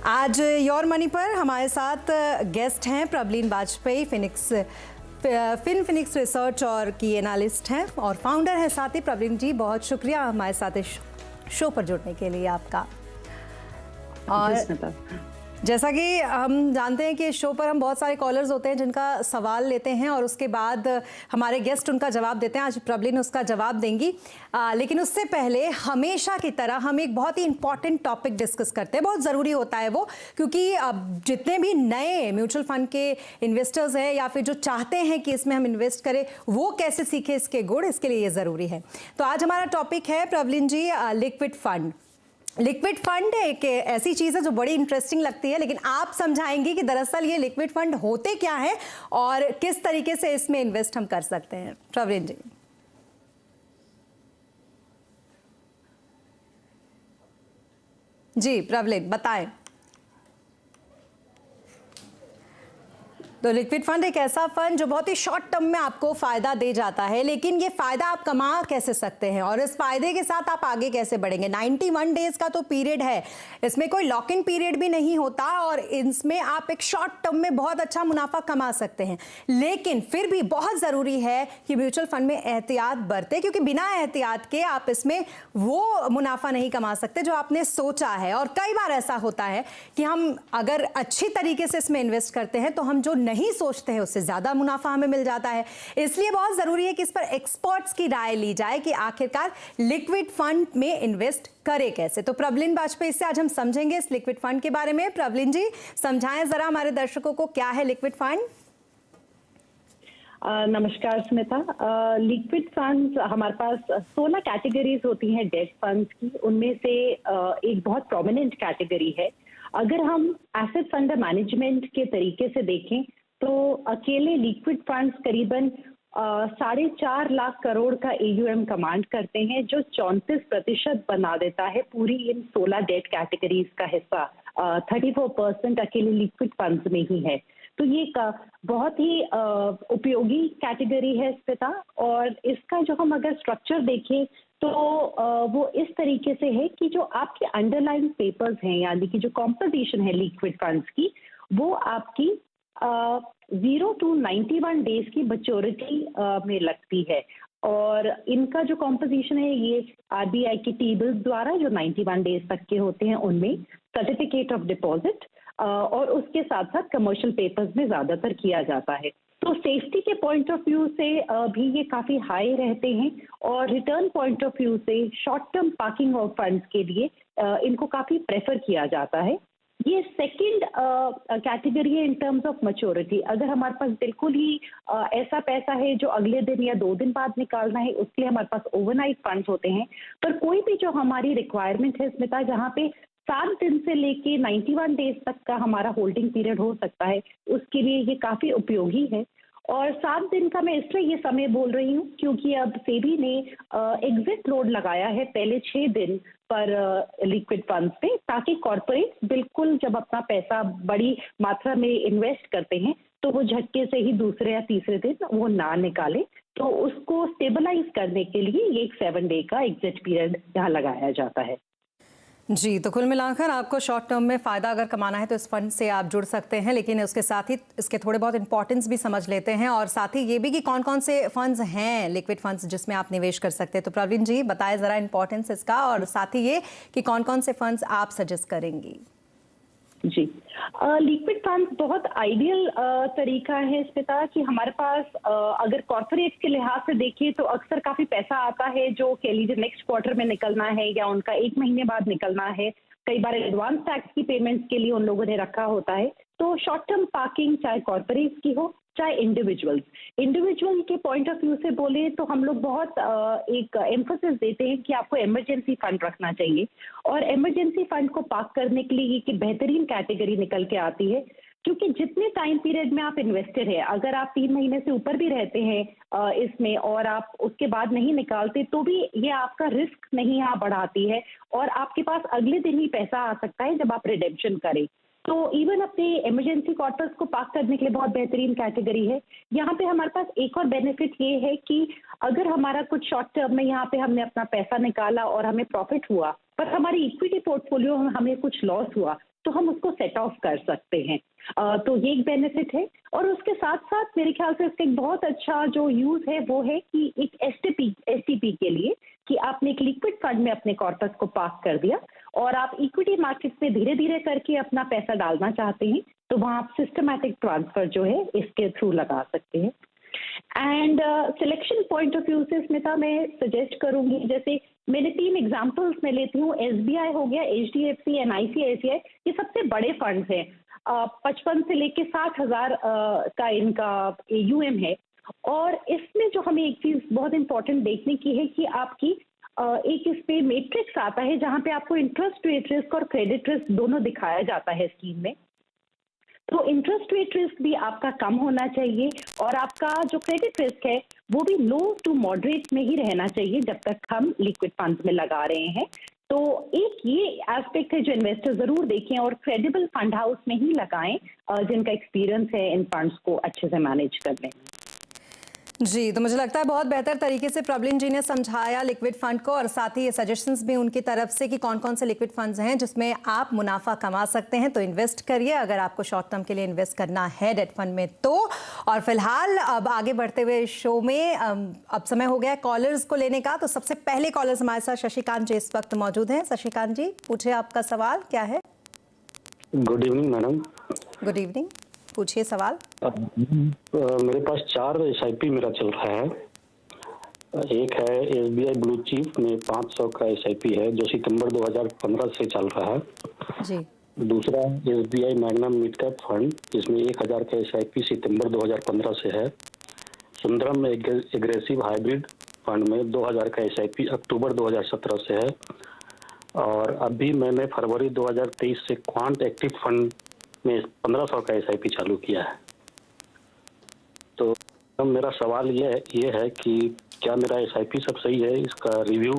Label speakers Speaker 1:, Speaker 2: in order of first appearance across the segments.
Speaker 1: आज your money पर हमारे साथ गेस्ट हैं प्रबलीन वाजपेयी, फिनिक्स रिसर्च और की एनालिस्ट हैं और फाउंडर हैं साथ ही। प्रबलीन जी, बहुत शुक्रिया हमारे साथ इस शो पर जुड़ने के लिए आपका। और जैसा कि हम जानते हैं कि इस शो पर हम बहुत सारे कॉलर्स होते हैं जिनका सवाल लेते हैं और उसके बाद हमारे गेस्ट उनका जवाब देते हैं। आज प्रबलीन उसका जवाब देंगी, लेकिन उससे पहले हमेशा की तरह हम एक बहुत ही इंपॉर्टेंट टॉपिक डिस्कस करते हैं। बहुत ज़रूरी होता है वो, क्योंकि अब जितने भी नए म्यूचुअल फंड के इन्वेस्टर्स हैं या फिर जो चाहते हैं कि इसमें हम इन्वेस्ट करें, वो कैसे सीखे इसके गुण, इसके लिए ये ज़रूरी है। तो आज हमारा टॉपिक है प्रबलीन जी, लिक्विड फंड। लिक्विड फंड एक ऐसी चीज़ है जो बड़ी इंटरेस्टिंग लगती है, लेकिन आप समझाएंगे कि दरअसल ये लिक्विड फंड होते क्या है और किस तरीके से इसमें इन्वेस्ट हम कर सकते हैं। प्रबलीन जी। जी प्रबलीन, बताएं। तो लिक्विड फंड एक ऐसा फंड जो बहुत ही शॉर्ट टर्म में आपको फायदा दे जाता है, लेकिन ये फायदा आप कमा कैसे सकते हैं और इस फायदे के साथ आप आगे कैसे बढ़ेंगे। 91 डेज का तो पीरियड है, इसमें कोई लॉक इन पीरियड भी नहीं होता और इसमें आप एक शॉर्ट टर्म में बहुत अच्छा मुनाफा कमा सकते हैं। लेकिन फिर भी बहुत ज़रूरी है कि म्यूचुअल फंड में एहतियात बरते, क्योंकि बिना एहतियात के आप इसमें वो मुनाफा नहीं कमा सकते जो आपने सोचा है। और कई बार ऐसा होता है कि हम अगर अच्छी तरीके से इसमें इन्वेस्ट करते हैं तो हम जो नहीं सोचते हैं उससे ज्यादा मुनाफा हमें मिल जाता है। इसलिए बहुत जरूरी है कि इस पर एक्सपर्ट्स की राय ली जाए कि आखिरकार लिक्विड फंड में इन्वेस्ट करें कैसे। तो प्रबलीन वाजपेयी से आज हम समझेंगे इस लिक्विड फंड के बारे में। प्रबलीन जी, समझाएं जरा हमारे दर्शकों को क्या है लिक्विड फंड।
Speaker 2: नमस्कार स्मिता। लिक्विड फंड्स हमारे पास 16 कैटेगरीज होती हैं डेट फंड्स की। उनमें से एक बहुत प्रोमिनेंट कैटेगरी है। अगर हम एसेट्स अंडर मैनेजमेंट के तरीके से देखें तो अकेले लिक्विड फंड्स करीबन 4.5 लाख करोड़ का AUM कमांड करते हैं, जो 34% बना देता है पूरी इन 16 डेट कैटेगरीज का हिस्सा। 34% अकेले लिक्विड फंड्स में ही है। तो ये बहुत ही उपयोगी कैटेगरी है स्मिता। और इसका जो हम अगर स्ट्रक्चर देखें तो वो इस तरीके से है कि जो आपके अंडरलाइन पेपर्स हैं, यानी कि जो कॉम्पोजिशन है लिक्विड फंड्स की, वो आपकी 0 to 91 डेज की मैच्योरिटी में लगती है। और इनका जो कॉम्पोजिशन है ये RBI की टी-बिल्स द्वारा जो 91 डेज तक के होते हैं उनमें सर्टिफिकेट ऑफ डिपॉजिट और उसके साथ साथ कमर्शियल पेपर्स में ज्यादातर किया जाता है। तो सेफ्टी के पॉइंट ऑफ व्यू से भी ये काफी हाई रहते हैं और रिटर्न पॉइंट ऑफ व्यू से short term parking of funds के लिए इनको काफी प्रेफर किया जाता है। ये सेकंड कैटेगरी है इन टर्म्स ऑफ मैच्योरिटी। अगर हमारे पास बिल्कुल ही ऐसा पैसा है जो अगले दिन या 2 दिन बाद निकालना है, उसके लिए हमारे पास ओवरनाइट फंड्स होते हैं। पर कोई भी जो हमारी रिक्वायरमेंट है स्मिता, जहाँ पे 7 दिन से लेके 91 डेज तक का हमारा होल्डिंग पीरियड हो सकता है, उसके लिए ये काफी उपयोगी है। और 7 दिन का मैं इसलिए ये समय बोल रही हूँ क्योंकि अब सेबी ने एग्जिट लोड लगाया है पहले 6 दिन पर लिक्विड फंड्स पे, ताकि कॉर्पोरेट बिल्कुल जब अपना पैसा बड़ी मात्रा में इन्वेस्ट करते हैं तो वो झटके से ही दूसरे या तीसरे दिन वो ना निकाले। तो उसको स्टेबलाइज करने के लिए ये एक 7 डे का एग्जिट पीरियड यहाँ लगाया जाता है।
Speaker 1: जी, तो कुल मिलाकर आपको शॉर्ट टर्म में फ़ायदा अगर कमाना है तो इस फंड से आप जुड़ सकते हैं, लेकिन उसके साथ ही इसके थोड़े बहुत इंपॉर्टेंस भी समझ लेते हैं और साथ ही ये भी कि कौन कौन से फंड्स हैं लिक्विड फंड्स जिसमें आप निवेश कर सकते हैं। तो प्रबलीन जी, बताएं ज़रा इंपॉर्टेंस इसका और साथ ही ये कि कौन कौन से फंड्स आप सजेस्ट करेंगी।
Speaker 2: जी, लिक्विड फंड बहुत आइडियल तरीका है स्मिता कि हमारे पास अगर कॉर्पोरेट के लिहाज से देखिए तो अक्सर काफी पैसा आता है जो कह लीजिए नेक्स्ट क्वार्टर में निकलना है या उनका 1 महीने बाद निकलना है। कई बार एडवांस टैक्स की पेमेंट्स के लिए उन लोगों ने रखा होता है। तो शॉर्ट टर्म पार्किंग चाहे कॉर्पोरेट की हो चाहे इंडिविजुअल के पॉइंट ऑफ व्यू से बोले तो हम लोग बहुत एक एम्फोसिस देते हैं कि आपको इमरजेंसी फंड रखना चाहिए। और इमरजेंसी फंड को पार्क करने के लिए ये बेहतरीन कैटेगरी निकल के आती है, क्योंकि जितने टाइम पीरियड में आप इन्वेस्टेड है, अगर आप 3 महीने से ऊपर भी रहते हैं इसमें और आप उसके बाद नहीं निकालते तो भी ये आपका रिस्क नहीं यहाँ बढ़ाती है और आपके पास अगले दिन ही पैसा आ सकता है जब आप रिडेम्पशन करें। तो इवन अपने इमरजेंसी कॉर्पस को पार्क करने के लिए बहुत बेहतरीन कैटेगरी है। यहाँ पे हमारे पास एक और बेनिफिट ये है कि अगर हमारा कुछ शॉर्ट टर्म में यहाँ पे हमने अपना पैसा निकाला और हमें प्रॉफिट हुआ, पर हमारी इक्विटी पोर्टफोलियो हमें कुछ लॉस हुआ, तो हम उसको सेट ऑफ कर सकते हैं। तो ये एक बेनिफिट है। और उसके साथ साथ मेरे ख्याल से इसका एक बहुत अच्छा जो यूज है वो है कि एक एसटीपी के लिए कि आपने एक लिक्विड फंड में अपने कॉर्पस को पार्क कर दिया और आप इक्विटी मार्केट में धीरे धीरे करके अपना पैसा डालना चाहते हैं, तो वहां आप सिस्टमैटिक ट्रांसफर जो है इसके थ्रू लगा सकते हैं। And selection point of view से स्मिता मैं सजेस्ट करूंगी, जैसे मैंने 3 एग्जांपल्स में लेती हूँ, एसबीआई हो गया, एचडीएफसी एंड आईसीआईसीआई, ये सबसे बड़े फंड्स हैं। 55 से लेके 60,000 का इनका यूएम है। और इसमें जो हमें एक चीज बहुत इंपॉर्टेंट देखने की है कि आपकी एक इस पे मैट्रिक्स आता है जहां पे आपको इंटरेस्ट रेट रिस्क और क्रेडिट रिस्क दोनों दिखाया जाता है स्कीम में। तो इंटरेस्ट रेट रिस्क भी आपका कम होना चाहिए और आपका जो क्रेडिट रिस्क है वो भी लो टू मॉडरेट में ही रहना चाहिए जब तक हम लिक्विड फंड्स में लगा रहे हैं। तो एक ये एस्पेक्ट है जो इन्वेस्टर जरूर देखें और क्रेडिबल फंड हाउस में ही लगाएं जिनका एक्सपीरियंस है इन फंड्स को अच्छे से मैनेज करने में।
Speaker 1: जी, तो मुझे लगता है बहुत बेहतर तरीके से प्रॉब्लम जी ने समझाया लिक्विड फंड को और साथ ही ये सजेशंस भी उनकी तरफ से कि कौन कौन से लिक्विड फंड्स हैं जिसमें आप मुनाफा कमा सकते हैं, तो इन्वेस्ट करिए अगर आपको शॉर्ट टर्म के लिए इन्वेस्ट करना है डेट फंड में तो। और फिलहाल अब आगे बढ़ते हुए शो में अब समय हो गया कॉलर्स को लेने का, तो सबसे पहले कॉलर्स हमारे साथ शशिकांत जी इस वक्त मौजूद हैं। शशिकांत जी पूछिए, आपका सवाल क्या है?
Speaker 3: Good evening madam.
Speaker 1: Good evening, पूछिए सवाल।
Speaker 3: मेरे पास 4 SIP मेरा चल रहा है। एक है SBI ब्लू चिप में 500 का SIP है जो सितंबर 2015 से चल रहा है
Speaker 1: जी।
Speaker 3: दूसरा SBI magnum mid cap fund जिसमें 1000 का SIP सितंबर 2015 से है। सुंदरम एग्रेसिव हाइब्रिड फंड में 2000 का SIP अक्टूबर 2017 से है। और अभी मैंने फरवरी 2023 से क्वांट एक्टिव फंड में 1500 का SIP चालू किया है। तो अब मेरा सवाल ये है कि क्या मेरा SIP सब सही है, इसका रिव्यू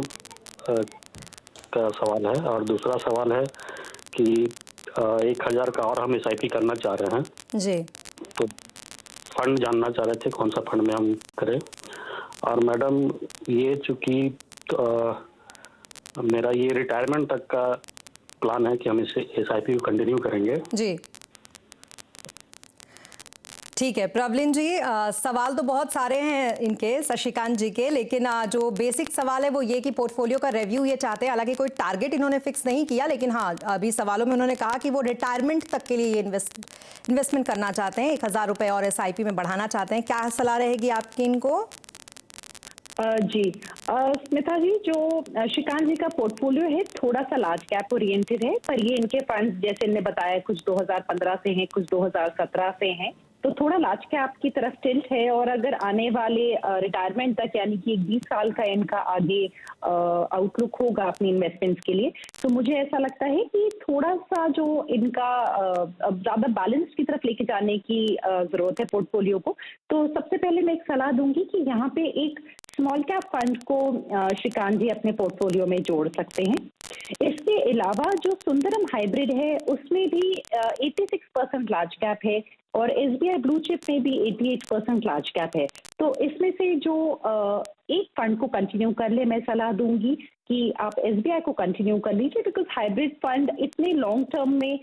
Speaker 3: का सवाल है। और दूसरा सवाल है कि 1000 का और हम SIP करना चाह रहे हैं
Speaker 1: जी।
Speaker 3: तो फंड जानना चाह रहे थे कौन सा फंड में हम करें। और मैडम ये चूँकि मेरा ये रिटायरमेंट तक का प्लान है कि हम इसे SIP को कंटिन्यू करेंगे।
Speaker 1: जी ठीक है प्रॉब्लम जी, सवाल तो बहुत सारे हैं इनके शशिकांत जी के, लेकिन जो बेसिक सवाल है वो ये कि पोर्टफोलियो का रिव्यू ये चाहते हैं। हालांकि कोई टारगेट इन्होंने फिक्स नहीं किया, लेकिन हाँ अभी सवालों में उन्होंने कहा कि वो रिटायरमेंट तक के लिए ये इन्वेस्टमेंट करना चाहते हैं, 1000 रुपये और SIP में बढ़ाना चाहते हैं। क्या सलाह रहेगी आपकी इनको?
Speaker 2: जी स्मिता जी, जो श्रीकांत जी का पोर्टफोलियो है थोड़ा सा लार्ज कैप ओरिएंटेड है, पर ये इनके फंड्स जैसे इन्होंने बताया कुछ 2015 से हैं, कुछ 2017 से हैं, तो थोड़ा लार्ज कैप की तरफ टिल्ट है। और अगर आने वाले रिटायरमेंट तक यानी कि 20 साल का इनका आगे आउटलुक होगा अपनी इन्वेस्टमेंट्स के लिए, तो मुझे ऐसा लगता है कि थोड़ा सा जो इनका ज्यादा बैलेंस की तरफ लेके जाने की जरूरत है पोर्टफोलियो को। तो सबसे पहले मैं एक सलाह दूंगी कि यहाँ पे एक स्मॉल कैप फंड को श्रीकांत जी अपने पोर्टफोलियो में जोड़ सकते हैं। इसके अलावा जो सुंदरम हाइब्रिड है उसमें भी 86% लार्ज कैप है और SBI ब्लू चिप में भी 88% लार्ज कैप है। तो इसमें से जो एक फंड को कंटिन्यू कर ले, मैं सलाह दूंगी कि आप SBI को कंटिन्यू कर लीजिए, बिकॉज हाइब्रिड फंड इतने लॉन्ग टर्म में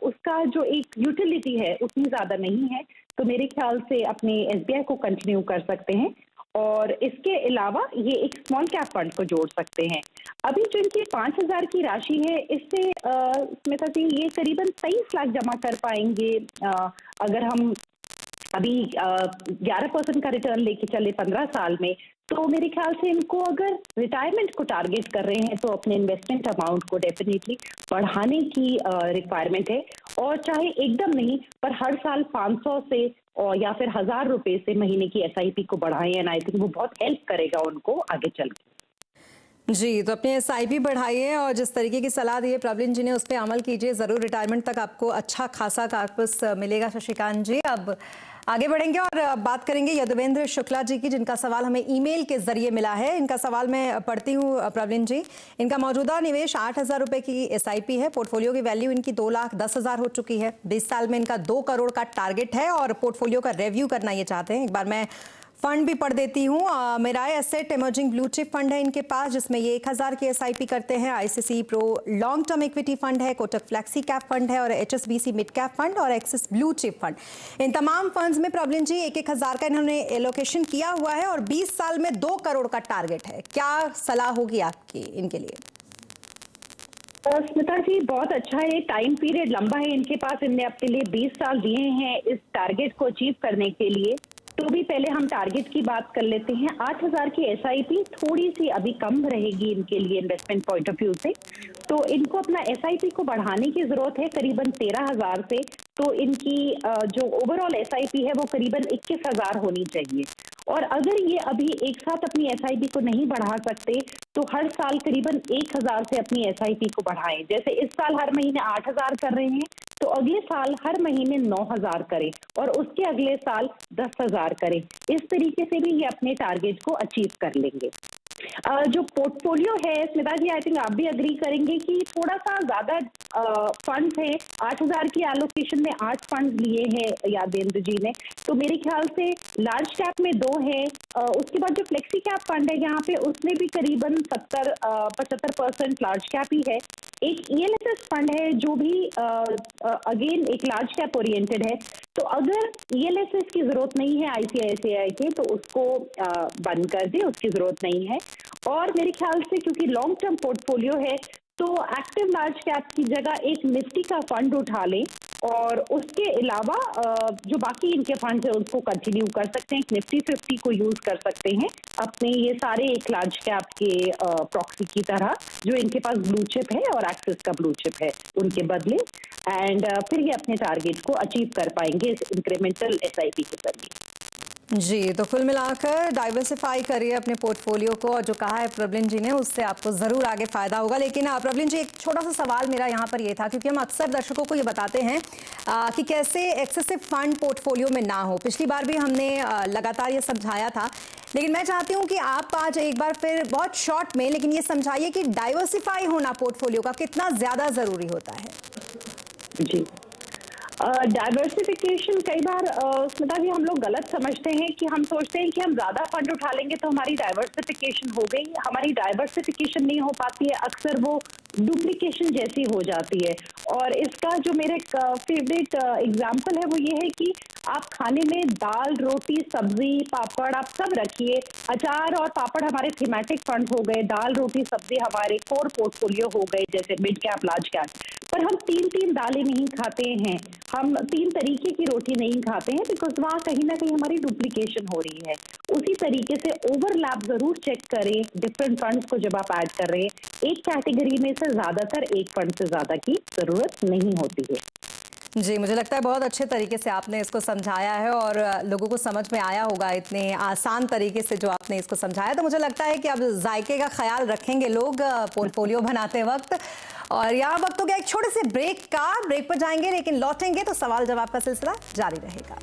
Speaker 2: उसका जो एक यूटिलिटी है उतनी ज्यादा नहीं है। तो मेरे ख्याल से अपने SBI को कंटिन्यू कर सकते हैं और इसके अलावा ये एक स्मॉल कैप फंड को जोड़ सकते हैं। अभी जो इनकी 5000 की राशि है इससे स्मिता जी ये करीबन 23 लाख जमा कर पाएंगे अगर हम अभी 11% का रिटर्न लेके चले 15 साल में। तो मेरे ख्याल से इनको अगर रिटायरमेंट को टारगेट कर रहे हैं तो अपने इन्वेस्टमेंट अमाउंट को डेफिनेटली बढ़ाने की रिक्वायरमेंट है। और चाहे एकदम नहीं पर हर साल 500 से और या फिर 1000 रुपए से महीने की SIP को बढ़ाएं, एंड आई थिंक वो बहुत हेल्प करेगा उनको आगे चल के।
Speaker 1: जी, तो अपने SIP बढ़ाइए और जिस तरीके की सलाह दी है प्रॉब्लम जी ने उस पर अमल कीजिए, ज़रूर रिटायरमेंट तक आपको अच्छा खासा कार्पस मिलेगा। शशिकांत जी अब आगे बढ़ेंगे और बात करेंगे यदुवेंद्र शुक्ला जी की, जिनका सवाल हमें ईमेल के जरिए मिला है। इनका सवाल मैं पढ़ती हूँ प्रॉब्लम जी। इनका मौजूदा निवेश 8000 रुपये की SIP है, पोर्टफोलियो की वैल्यू इनकी 2,10,000 हो चुकी है। 20 साल में इनका 2 करोड़ का टारगेट है और पोर्टफोलियो का रिव्यू करना ये चाहते हैं। एक बार मैं फंड भी पढ़ देती हूँ। Mirae asset emerging blue chip fund है इनके पास, जिसमें ये 1000 की एसआईपी करते हैं। ICC pro long term equity fund है, कोटक फ्लेक्सी कैप फंड है और एचएसबीसी मिड कैप फंड और एक्सिस ब्लू चिप फंड। इन तमाम फंड्स में प्रॉब्लम जी 1,000 का इन्होंने एलोकेशन किया हुआ है और 20 साल में 2 करोड़ का टारगेट है। क्या सलाह होगी आपकी इनके लिए?
Speaker 2: स्मिता जी, बहुत अच्छा है, टाइम पीरियड लंबा है इनके पास। इनने अपने लिए 20 साल दिए हैं इस टारगेट को अचीव करने के लिए। तो भी पहले हम टारगेट की बात कर लेते हैं। 8,000 की एसआईपी थोड़ी सी अभी कम रहेगी इनके लिए इन्वेस्टमेंट पॉइंट ऑफ व्यू से। तो इनको अपना एसआईपी को बढ़ाने की जरूरत है करीबन 13,000 से। तो इनकी जो ओवरऑल एसआईपी है वो करीबन 21,000 होनी चाहिए। और अगर ये अभी एक साथ अपनी एसआईपी को नहीं बढ़ा सकते तो हर साल करीबन 1,000 से अपनी एसआईपी को बढ़ाएं। जैसे इस साल हर महीने 8,000 कर रहे हैं, तो अगले साल हर महीने 9,000 करें और उसके अगले साल 10,000 करें। इस तरीके से भी ये अपने टारगेट को अचीव कर लेंगे। जो पोर्टफोलियो है स्मिता जी, आई थिंक आप भी अग्री करेंगे कि थोड़ा सा ज्यादा फंड्स है। 8,000 की एलोकेशन में 8 फंड्स लिए हैं यादेंद्र जी ने। तो मेरे ख्याल से लार्ज कैप में 2 है। उसके बाद जो फ्लेक्सी कैप फंड है यहाँ पे उसमें भी करीबन 75% लार्ज कैप ही है। एक ईएलएसएस फंड है जो भी अगेन एक लार्ज कैप ओरिएंटेड है। तो अगर ईएलएसएस की जरूरत नहीं है आईसीआईसीआई के तो उसको बंद कर दे, उसकी जरूरत नहीं है। और मेरे ख्याल से क्योंकि लॉन्ग टर्म पोर्टफोलियो है तो एक्टिव लार्ज कैप की जगह एक निफ्टी का फंड उठा लें और उसके अलावा जो बाकी इनके फंड है उसको कंटिन्यू कर सकते हैं। निफ्टी 50 को यूज कर सकते हैं अपने ये सारे एक लार्ज कैप के प्रॉक्सी की तरह जो इनके पास ब्लू चिप है और एक्सिस का ब्लू चिप है उनके बदले। एंड फिर ये अपने टारगेट को अचीव कर पाएंगे इस इंक्रीमेंटल एसआईपी के जरिए।
Speaker 1: जी, तो कुल मिलाकर डाइवर्सिफाई करिए अपने पोर्टफोलियो को और जो कहा है प्रबलिन जी ने उससे आपको ज़रूर आगे फ़ायदा होगा। लेकिन प्रबलिन जी, एक छोटा सा सवाल मेरा यहाँ पर ये था, क्योंकि हम अक्सर दर्शकों को ये बताते हैं कि कैसे एक्सेसिव फंड पोर्टफोलियो में ना हो। पिछली बार भी हमने लगातार ये समझाया था, लेकिन मैं चाहती हूँ कि आप आज एक बार फिर बहुत शॉर्ट में लेकिन ये समझाइए कि डाइवर्सिफाई होना पोर्टफोलियो का कितना ज़्यादा ज़रूरी होता है।
Speaker 2: जी, डाइवर्सिफिकेशन कई बार स्मिता जी हम लोग गलत समझते हैं कि हम सोचते हैं कि हम ज्यादा फंड उठा लेंगे तो हमारी डाइवर्सिफिकेशन हो गई। हमारी डाइवर्सिफिकेशन नहीं हो पाती है, अक्सर वो डुप्लीकेशन जैसी हो जाती है। और इसका जो मेरे फेवरेट एग्जांपल है वो ये है कि आप खाने में दाल, रोटी, सब्जी, पापड़ आप सब रखिए। अचार और पापड़ हमारे थीमेटिक फंड हो गए, दाल, रोटी, सब्जी हमारे कोर पोर्टफोलियो हो गए जैसे मिड कैप, लार्ज कैप। पर हम 3 दालें नहीं खाते हैं, हम 3 तरीके की रोटी नहीं खाते हैं, बिकॉज वहाँ कहीं ना कहीं हमारी डुप्लीकेशन हो रही है। उसी तरीके से ओवरलैप जरूर चेक करें डिफरेंट फंड्स को जब आप ऐड कर रहे हैं। एक कैटेगरी में से ज्यादातर एक फंड से ज्यादा की जरूरत नहीं होती है।
Speaker 1: जी, मुझे लगता है बहुत अच्छे तरीके से आपने इसको समझाया है और लोगों को समझ में आया होगा इतने आसान तरीके से जो आपने इसको समझाया। तो मुझे लगता है कि अब जायके का ख्याल रखेंगे लोग पोर्टफोलियो बनाते वक्त। और यहाँ वक्त हो गया एक छोटे से ब्रेक का। ब्रेक पर जाएंगे लेकिन लौटेंगे तो सवाल जवाब का सिलसिला जारी रहेगा।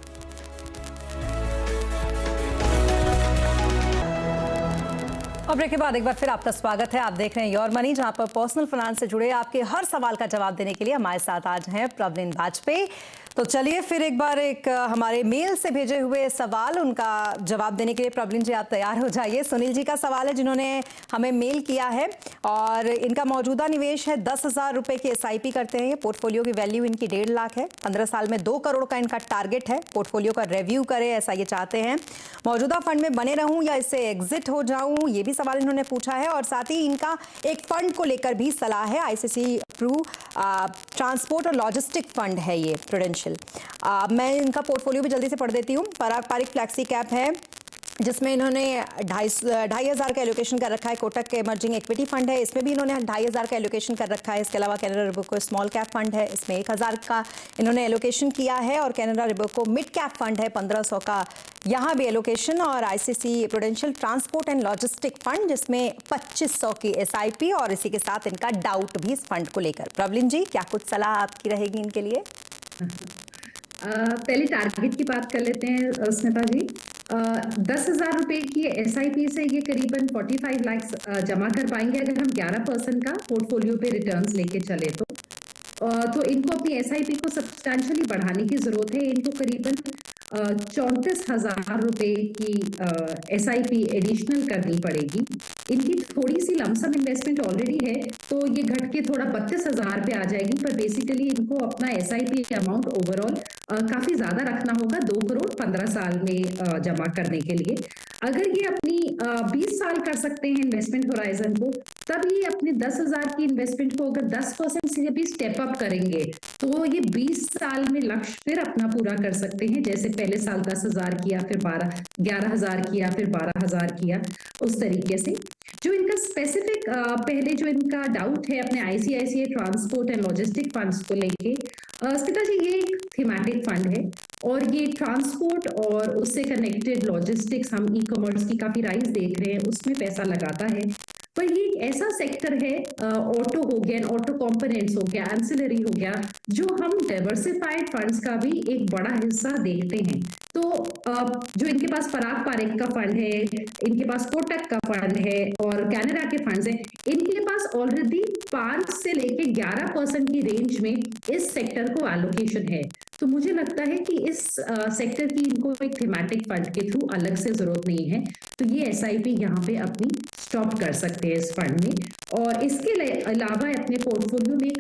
Speaker 1: और ब्रेक के बाद एक बार फिर आपका स्वागत है। आप देख रहे हैं योर मनी, जहां पर पर्सनल फाइनेंस से जुड़े आपके हर सवाल का जवाब देने के लिए हमारे साथ आज हैं प्रबलिन वाजपेयी। तो चलिए फिर एक बार हमारे मेल से भेजे हुए सवाल उनका जवाब देने के लिए प्रबलिन जी आप तैयार हो जाइए। सुनील जी का सवाल है जिन्होंने हमें मेल किया है और इनका मौजूदा निवेश है 10,000 रुपये की एसआईपी करते हैं। पोर्टफोलियो की वैल्यू इनकी 1.5 लाख है। 15 साल में 2 करोड़ का इनका टारगेट है। पोर्टफोलियो का रिव्यू करे ऐसा ये चाहते हैं। मौजूदा फंड में बने रहूं या इससे एग्जिट हो जाऊं, ये भी सवाल इन्होंने पूछा है। और साथ ही इनका एक फंड को लेकर भी सलाह है। आईसीसी प्रू ट्रांसपोर्ट और लॉजिस्टिक फंड है ये प्रूडेंशियल। मैं इनका पोर्टफोलियो भी जल्दी से पढ़ देती हूँ। पारंपरिक फ्लैक्सी कैप है जिसमें इन्होंने 2,500 का एलोकेशन कर रखा है। कोटक के इमर्जिंग इक्विटी फंड है, इसमें भी इन्होंने 2,500 का एलोकेशन कर रखा है। इसके अलावा कैनरा रिबको स्मॉल कैप फंड है, इसमें 1,000 का इन्होंने एलोकेशन किया है। और कैनरा रिबको मिड कैप फंड है 1,500 का, यहाँ भी एलोकेशन। और ICC prudential transport and logistic fund जिसमें 2,500 की एसआईपी और इसी के साथ इनका डाउट भी इस फंड को लेकर। प्रबलिन जी, क्या कुछ सलाह आपकी रहेगी इनके लिए?
Speaker 4: पहले टारगेट की बात कर लेते हैं स्मिता जी। 10,000 रुपए की एसआईपी से ये करीबन 45 लाख जमा कर पाएंगे अगर हम 11% का पोर्टफोलियो पे रिटर्न्स लेके चले तो इनको अपनी एसआईपी को सब्सटैंशियली बढ़ाने की जरूरत है। इनको करीबन 34,000 रुपए की SIP एडिशनल करनी पड़ेगी। इनकी थोड़ी सी लमसम इन्वेस्टमेंट ऑलरेडी है, तो ये घट के थोड़ा 32,000 पे आ जाएगी, पर बेसिकली इनको अपना SIP अमाउंट ओवरऑल काफी ज्यादा रखना होगा, 2 करोड़ 15 साल में जमा करने के लिए। अगर ये अपनी 20 साल कर सकते हैं इन्वेस्टमेंट होराइजन को, तब ये अपने 10,000 की इन्वेस्टमेंट को अगर 10% से भी स्टेप अप करेंगे, तो ये 20 साल में लक्ष्य फिर अपना पूरा कर सकते हैं। जैसे पहले साल 10,000 किया, फिर 11,000 किया, फिर 12,000 किया, उस तरीके से। जो इनका स्पेसिफिक पहले जो इनका डाउट है अपने ICICI transport and logistic funds को लेके, स्मिता जी, ये एक थीमेटिक फंड है और ये ट्रांसपोर्ट और उससे कनेक्टेड लॉजिस्टिक्स, हम ई-कॉमर्स की काफी राइज देख रहे हैं, उसमें पैसा लगाता है। पर ये एक ऐसा सेक्टर है, ऑटो हो गया, ऑटो कंपोनेंट्स हो गया, एंसिलरी हो गया, जो हम डाइवर्सिफाइड फंड्स का भी एक बड़ा हिस्सा देखते हैं। तो जो इनके पास पराग पारेख का फंड है, इनके पास कोटक का फंड है और कनाडा के फंड्स हैं, इनके पास ऑलरेडी 5 से लेके 11% की रेंज में इस सेक्टर को एलोकेशन है। तो मुझे लगता है कि इस सेक्टर की इनको एक थीमेटिक फंड के थ्रू अलग से जरूरत नहीं है, तो ये SIP यहाँ पे अपनी स्टॉप कर सकते हैं इस फंड में। और इसके अलावा अपने पोर्टफोलियो में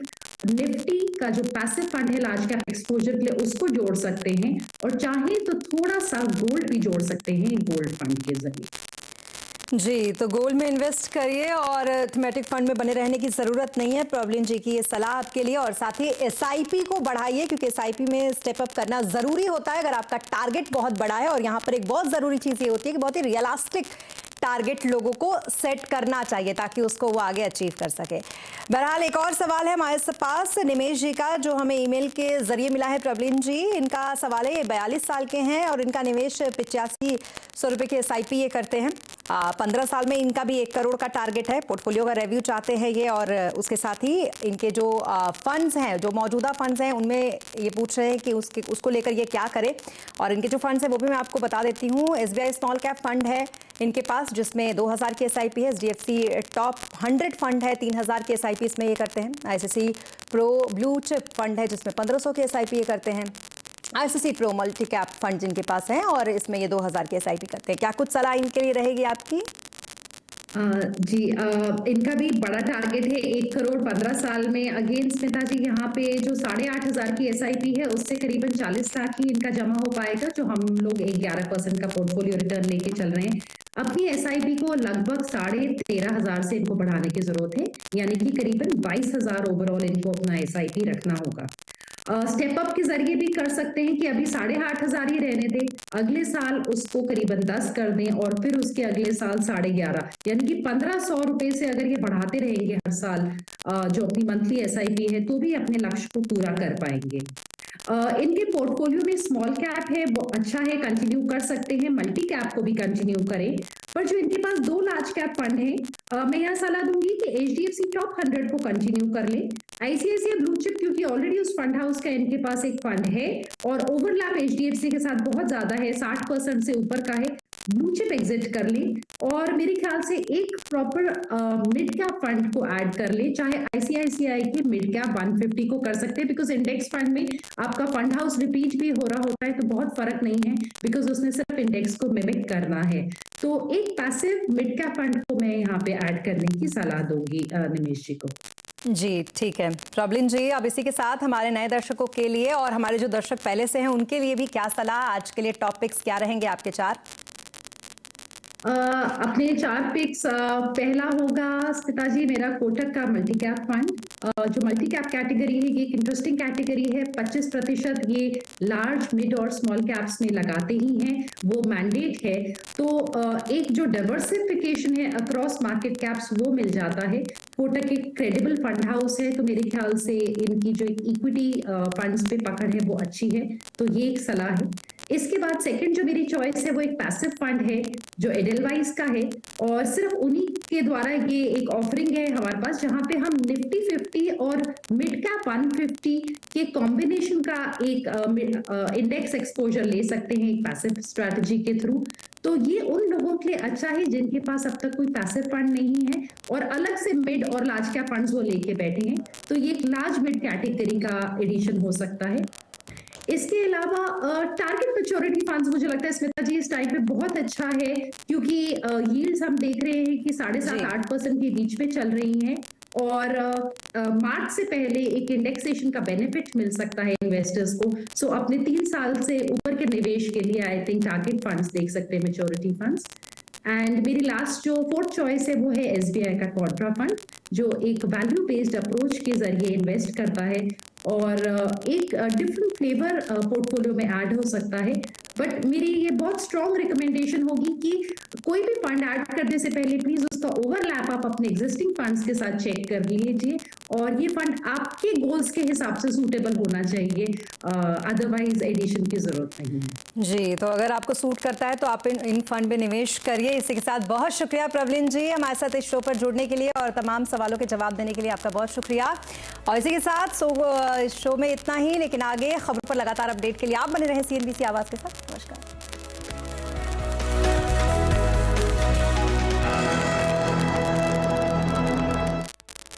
Speaker 4: निफ्टी का जो पैसिव फंड है लार्ज कैप एक्सपोजर के लिए, उसको जोड़ सकते हैं, और चाहे तो थोड़ा सा गोल्ड भी जोड़ सकते हैं गोल्ड फंड के जरिए।
Speaker 1: जी, तो गोल्ड में इन्वेस्ट करिए और थीमेटिक फंड में बने रहने की ज़रूरत नहीं है। प्रॉब्लम जी की ये सलाह आपके लिए। और साथ ही SIP को बढ़ाइए, क्योंकि SIP में स्टेप अप करना ज़रूरी होता है अगर आपका टारगेट बहुत बड़ा है। और यहाँ पर एक बहुत ज़रूरी चीज़ ये होती है कि बहुत ही रियलिस्टिक टारगेट लोगों को सेट करना चाहिए ताकि उसको वो आगे अचीव कर सके। बहरहाल एक और सवाल है हमारे पास निमेश जी का, जो हमें ईमेल के जरिए मिला है। प्रवीण जी, इनका सवाल है, ये 42 साल के हैं और इनका निवेश 8500 रुपये के SIP ये करते हैं। 15 साल में इनका भी 1 करोड़ का टारगेट है। पोर्टफोलियो का रिव्यू चाहते हैं ये, और उसके साथ ही इनके जो फंड्स हैं, जो मौजूदा फंड्स हैं, उनमें ये पूछ रहे हैं कि उसको लेकर ये क्या करें। और इनके जो फंड्स हैं वो भी मैं आपको बता देती हूँ। SBI स्मॉल कैप फंड है इनके पास, जिसमें 2000 की SIP है। HDFC टॉप 100 फंड है, 3000 की SIP इसमें ये करते हैं। ICICI pro blue chip fund है, जिसमें 1500 की SIP ये करते हैं। ICICI pro multi cap fund जिनके पास है, और इसमें ये 2000 की SIP करते हैं। क्या कुछ सलाह इनके लिए रहेगी आपकी?
Speaker 4: जी, इनका भी बड़ा टारगेट है 1 करोड़ 15 साल में। अगेन स्मिता जी, यहाँ पे जो 8,500 की SIP है, उससे करीबन 40 लाख ही इनका जमा हो पाएगा, जो हम लोग 11% का पोर्टफोलियो रिटर्न लेके चल रहे हैं। अपनी SIP को लगभग 13,500 से इनको बढ़ाने की जरूरत है, यानी कि करीबन 22,000 ओवरऑल इनको अपना SIP रखना होगा। स्टेप अप के जरिए भी कर सकते हैं कि अभी 8,500 ही रहने दें, अगले साल उसको करीबन 10 कर दें, और फिर उसके अगले साल 11,500, यानी कि 1,500 रुपए से अगर ये बढ़ाते रहेंगे हर साल जो अपनी मंथली SIP है, तो भी अपने लक्ष्य को पूरा कर पाएंगे। इनके पोर्टफोलियो में स्मॉल कैप है, वो अच्छा है, कंटिन्यू कर सकते हैं। मल्टी कैप को भी कंटिन्यू करें। पर जो इनके पास 2 लार्ज कैप फंड है, मैं यह सलाह दूंगी कि HDFC टॉप 100 को कंटिन्यू कर ले। ICICI ब्लू चिप, क्योंकि ऑलरेडी उस फंड हाउस का इनके पास एक फंड है और ओवरलैप HDFC के साथ बहुत ज्यादा है, 60% से ऊपर का है, ब्लू चिप एग्जिट कर ले। और मेरे ख्याल से एक प्रॉपर मिड कैप फंड को ऐड कर ले, चाहे ICICI के मिड कैप 150 को कर सकते हैं, बिकॉज इंडेक्स फंड में आपका फंड हाउस रिपीट भी हो रहा होता है, तो बहुत फर्क नहीं है, बिकॉज उसने सिर्फ इंडेक्स को मिमिक करना है। तो एक पैसिव मिड कैप फंड को मैं यहाँ पे ऐड करने की सलाह दूंगी निमेश जी को।
Speaker 1: जी ठीक है प्रॉब्लम जी। अब इसी के साथ हमारे नए दर्शकों के लिए और हमारे जो दर्शक पहले से हैं उनके लिए भी क्या सलाह, आज के लिए टॉपिक्स क्या रहेंगे आपके 4?
Speaker 4: अपने 4 पिक्स, पहला होगा स्मिता जी मेरा कोटक का मल्टी कैप फंड। जो मल्टी कैप कैटेगरी है, ये एक इंटरेस्टिंग कैटेगरी है। 25% ये लार्ज, मिड और स्मॉल कैप्स में लगाते ही हैं, वो मैंडेट है। तो एक जो डाइवर्सिफिकेशन है अक्रॉस मार्केट कैप्स, वो मिल जाता है। कोटक एक क्रेडिबल फंड हाउस है, तो मेरे ख्याल से इनकी जो एक इक्विटी फंड्स पे पकड़ है वो अच्छी है, तो ये एक सलाह है। इसके बाद सेकंड जो मेरी चॉइस है वो एक पैसिव फंड है जो एडेलवाइस का है, और सिर्फ उन्हीं के द्वारा ये एक ऑफरिंग है हमारे पास, जहां पे हम निफ्टी 50 और मिड कैप 150 के कॉम्बिनेशन का एक इंडेक्स एक्सपोजर ले सकते हैं एक पैसिव स्ट्रैटेजी के थ्रू। तो ये उन लोगों के लिए अच्छा है जिनके पास अब तक कोई पैसिव फंड नहीं है और अलग से मिड और लार्ज कैप फंड्स वो लेके बैठे हैं, तो ये एक लार्ज मिड कैटेगरी का एडिशन हो सकता है। इसके अलावा टारगेट मैच्योरिटी फंड्स, मुझे लगता है स्मिता जी इस टाइम पे बहुत अच्छा है, क्योंकि यील्ड्स हम देख रहे हैं कि 7.5-8% के बीच में चल रही हैं, और मार्च से पहले एक इंडेक्सेशन का बेनिफिट मिल सकता है इन्वेस्टर्स को। सो अपने 3 साल से ऊपर के निवेश के लिए आई थिंक टारगेट फंड्स देख सकते हैं, मैच्योरिटी फंड्स। एंड मेरी लास्ट जो 4th चॉइस है वो है SBI का क्वाड्रा फंड, जो एक वैल्यू बेस्ड अप्रोच के जरिए इन्वेस्ट करता है और एक डिफरेंट फ्लेवर पोर्टफोलियो में ऐड हो सकता है। बट मेरी ये बहुत स्ट्रॉन्ग रिकमेंडेशन होगी कि कोई भी फंड ऐड करने से पहले प्लीज उसका ओवरलैप आप अपने एग्जिस्टिंग फंड्स के साथ चेक कर लीजिए, और ये फंड आपके गोल्स के हिसाब से सूटेबल होना चाहिए, अदरवाइज एडिशन की जरूरत नहीं है।
Speaker 1: जी, तो अगर आपको सूट करता है तो आप इन फंड में निवेश करिए। इसी के साथ बहुत शुक्रिया प्रवलिन जी हमारे साथ इस शो पर जुड़ने के लिए और तमाम सवालों के जवाब देने के लिए आपका बहुत शुक्रिया। और इसी के साथ इस शो में इतना ही, लेकिन आगे खबर पर लगातार अपडेट के लिए आप बने रहे CNBC आवाज के साथ। नमस्कार।